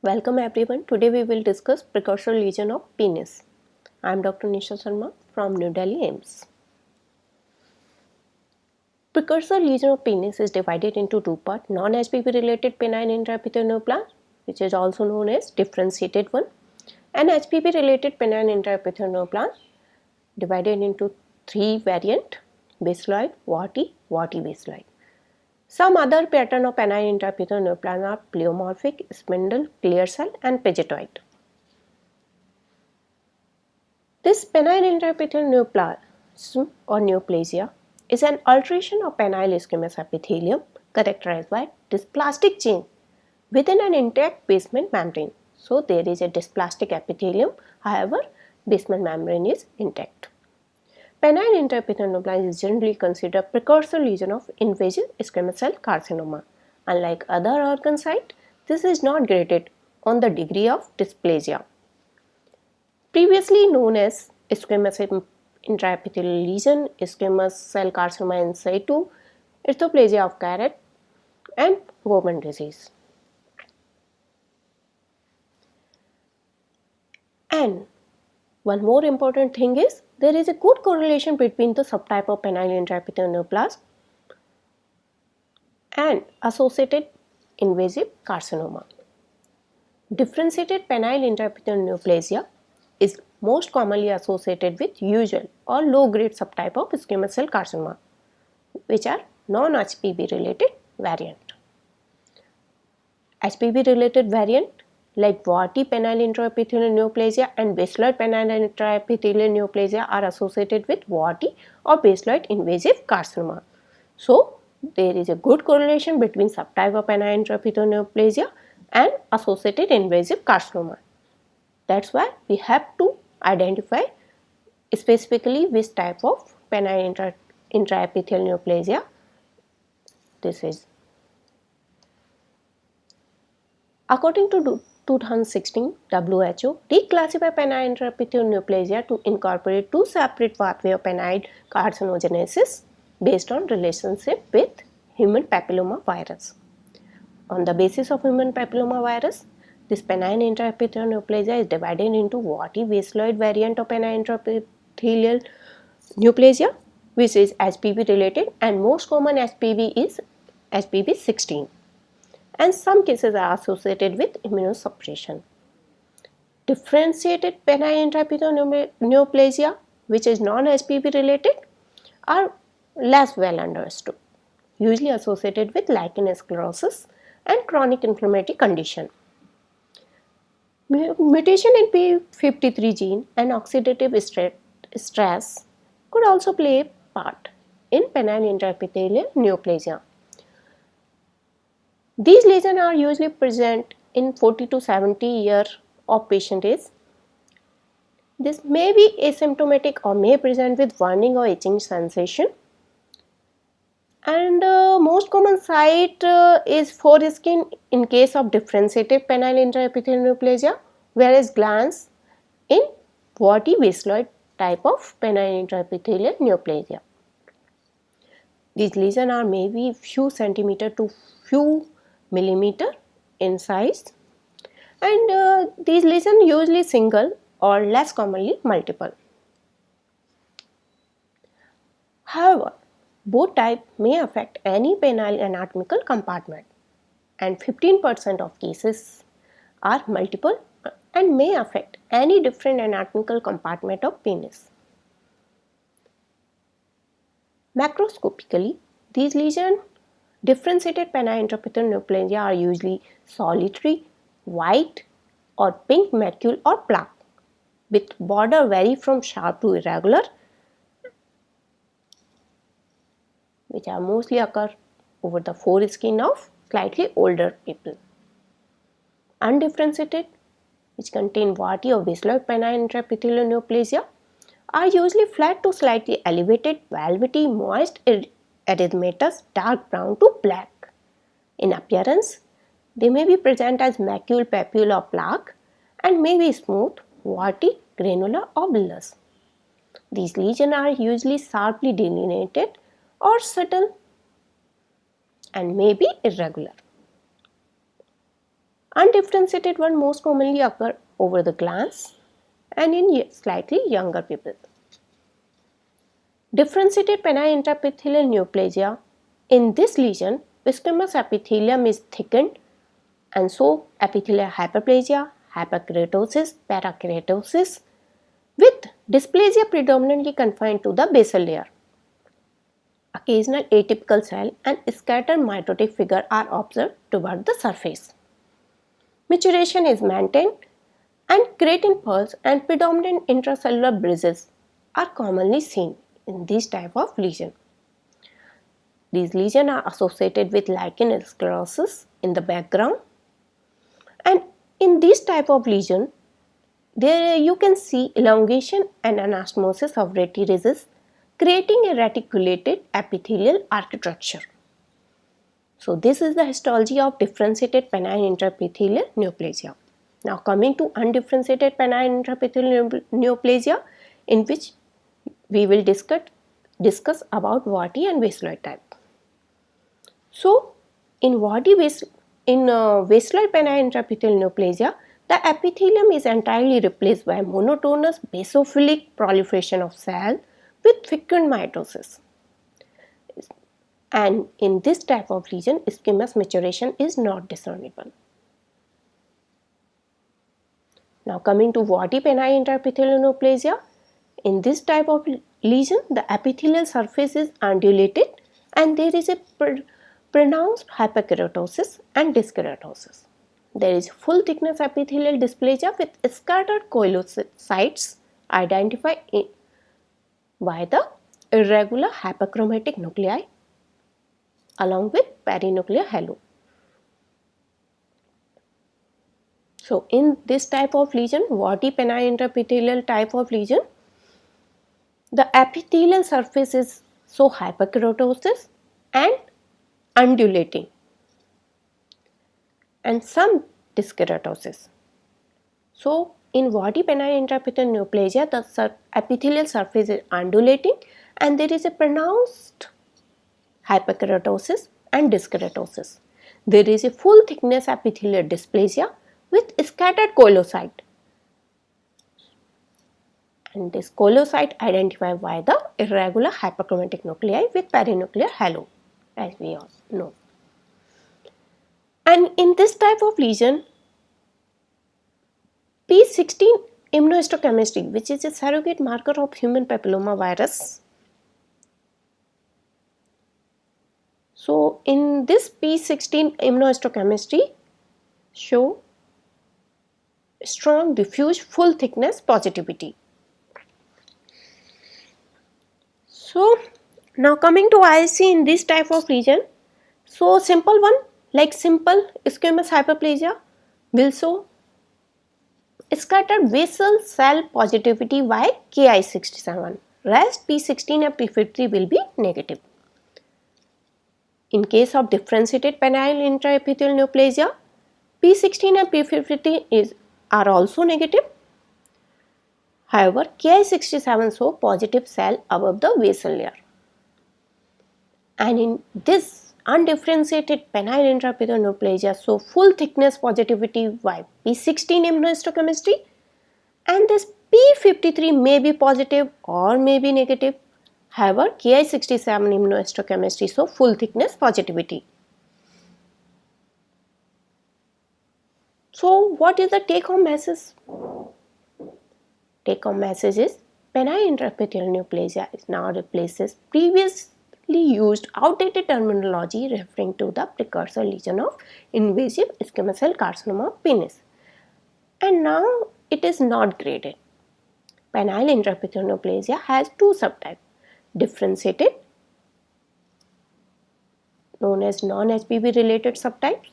Welcome everyone. Today we will discuss precursor lesion of penis. I am Dr. Nisha Sharma from New Delhi AIIMS. Precursor lesion of penis is divided into two parts: non-HPV related penile intraepithelial neoplasm, which is also known as differentiated one, and HPV related penile intraepithelial neoplasm, divided into three variants: basaloid, warty, basaloid. Some other pattern of penile intraepithelial neoplasm are pleomorphic, spindle, clear cell, and pagetoid. This penile intraepithelial neoplasm or neoplasia is an alteration of penile squamous epithelium characterized by dysplastic change within an intact basement membrane. So there is a dysplastic epithelium, however, basement membrane is intact. Penile intraepithelial neoplasm is generally considered precursor lesion of invasive squamous cell carcinoma. Unlike other organ site, this is not graded on the degree of dysplasia. Previously known as squamous intraepithelial lesion, squamous cell carcinoma in situ, orthoplasia of Carrot, and Bowman disease. And one more important thing is there is a good correlation between the subtype of penile intraepithelial neoplasm and associated invasive carcinoma. Differentiated penile intraepithelial neoplasia is most commonly associated with usual or low-grade subtype of squamous cell carcinoma, which are non-HPV related variant. HPV related variant like warty penile intraepithelial neoplasia and basaloid penile intraepithelial neoplasia are associated with warty or basaloid invasive carcinoma. So, there is a good correlation between subtype of penile intraepithelial neoplasia and associated invasive carcinoma. That's why we have to identify specifically which type of penile intraepithelial neoplasia this is. According to 2016 WHO declassified penile intraepithelial neoplasia to incorporate two separate pathways of penile carcinogenesis based on relationship with human papilloma virus. On the basis of human papilloma virus, this penile intraepithelial neoplasia is divided into warty basaloid variant of penile intraepithelial neoplasia, which is HPV related, and most common HPV is HPV 16, and some cases are associated with immunosuppression. Differentiated penile intraepithelial neoplasia, which is non-HPV related, are less well understood, usually associated with lichen sclerosis and chronic inflammatory condition. Mutation in p53 gene and oxidative stress could also play a part in penile intraepithelial neoplasia. These lesions are usually present in 40 to 70 years of patient age. This may be asymptomatic or may present with burning or itching sensation. And most common site is foreskin in case of differentiated penile intraepithelial neoplasia, whereas glands in warty basaloid type of penile intraepithelial neoplasia. These lesions are maybe few centimeter to few millimeter in size, and these lesions usually single or less commonly multiple. However, both types may affect any penile anatomical compartment, and 15% of cases are multiple and may affect any different anatomical compartment of penis. Macroscopically, these lesions, differentiated penile intraepithelial neoplasia, are usually solitary, white or pink macule or plaque, with border vary from sharp to irregular, which are mostly occur over the foreskin of slightly older people. Undifferentiated, which contain warty or basaloid penile intraepithelial neoplasia, are usually flat to slightly elevated, velvety, moist erythematous, dark brown to black. In appearance, they may be present as macule, papule or plaque and may be smooth, warty, granular or villous. These lesions are usually sharply delineated or subtle and may be irregular. Undifferentiated one most commonly occur over the glans and in slightly younger people. Differentiated penile intraepithelial neoplasia. In this lesion, squamous epithelium is thickened and so epithelial hyperplasia, hyperkeratosis, parakeratosis with dysplasia predominantly confined to the basal layer. Occasional atypical cell and scattered mitotic figure are observed toward the surface. Maturation is maintained and keratin pearls and predominant intracellular bridges are commonly seen in this type of lesion. These lesions are associated with lichen sclerosis in the background, and in this type of lesion there you can see elongation and anastomosis of retices creating a reticulated epithelial architecture. So this is the histology of differentiated penile intraepithelial neoplasia. Now coming to undifferentiated penile intraepithelial neoplasia, in which we will discuss about warty and vasculoid type. So in vasculoid penile intraepithelial neoplasia, the epithelium is entirely replaced by monotonous basophilic proliferation of cell with frequent mitosis. And in this type of lesion, squamous maturation is not discernible. Now coming to warty penile intraepithelial neoplasia, in this type of lesion, the epithelial surface is undulated and there is a pronounced hyperkeratosis and dyskeratosis. There is full thickness epithelial dysplasia with scattered coelocytes identified by the irregular hyperchromatic nuclei along with perinuclear halo. So in this type of lesion, warty penile intraepithelial type of lesion, the epithelial surface is so hyperkeratosis and undulating and some dyskeratosis. So in warty penile intraepithelial neoplasia, the epithelial surface is undulating and there is a pronounced hyperkeratosis and dyskeratosis. There is a full thickness epithelial dysplasia with scattered coelocyte, and this coelocyte identified by the irregular hyperchromatic nuclei with perinuclear halo, as we all know. And in this type of lesion, P16 immunohistochemistry, which is a surrogate marker of human papillomavirus. So in this P16 immunohistochemistry show strong diffuse full thickness positivity. So now coming to ISC in this type of lesion, so simple one like simple squamous hyperplasia will show scattered basal cell positivity by Ki67, rest P16 and P53 will be negative. In case of differentiated penile intraepithelial neoplasia, P16 and P53 are also negative. However, Ki67 show positive cell above the basal layer. And in this undifferentiated penile intraepithelial neoplasia show full thickness positivity by P16 immunohistochemistry, and this P53 may be positive or may be negative. However, Ki67 immunohistochemistry show full thickness positivity. So what is the take home message? Take home message is penile intraepithelial neoplasia is now replaces previously used outdated terminology referring to the precursor lesion of invasive squamous cell carcinoma of penis, and now it is not graded. Penile intraepithelial neoplasia has two subtypes: differentiated, known as non-HPV related subtypes,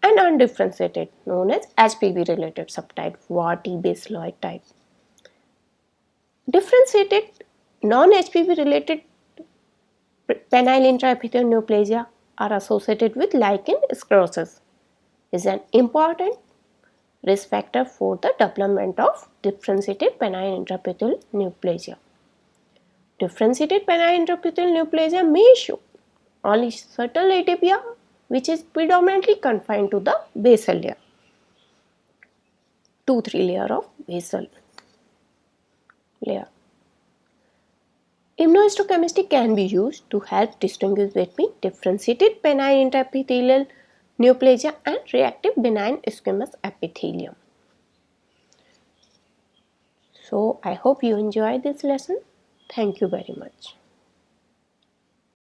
and undifferentiated, known as HPV related subtype, warty basaloid type. Differentiated non-HPV related penile intraepithelial neoplasia are associated with lichen sclerosis, is an important risk factor for the development of differentiated penile intraepithelial neoplasia. Differentiated penile intraepithelial neoplasia may show only subtle atypia which is predominantly confined to the basal layer. 2-3 layer of basal layer. Immunohistochemistry can be used to help distinguish between differentiated benign intraepithelial neoplasia and reactive benign squamous epithelium. So I hope you enjoyed this lesson. Thank you very much.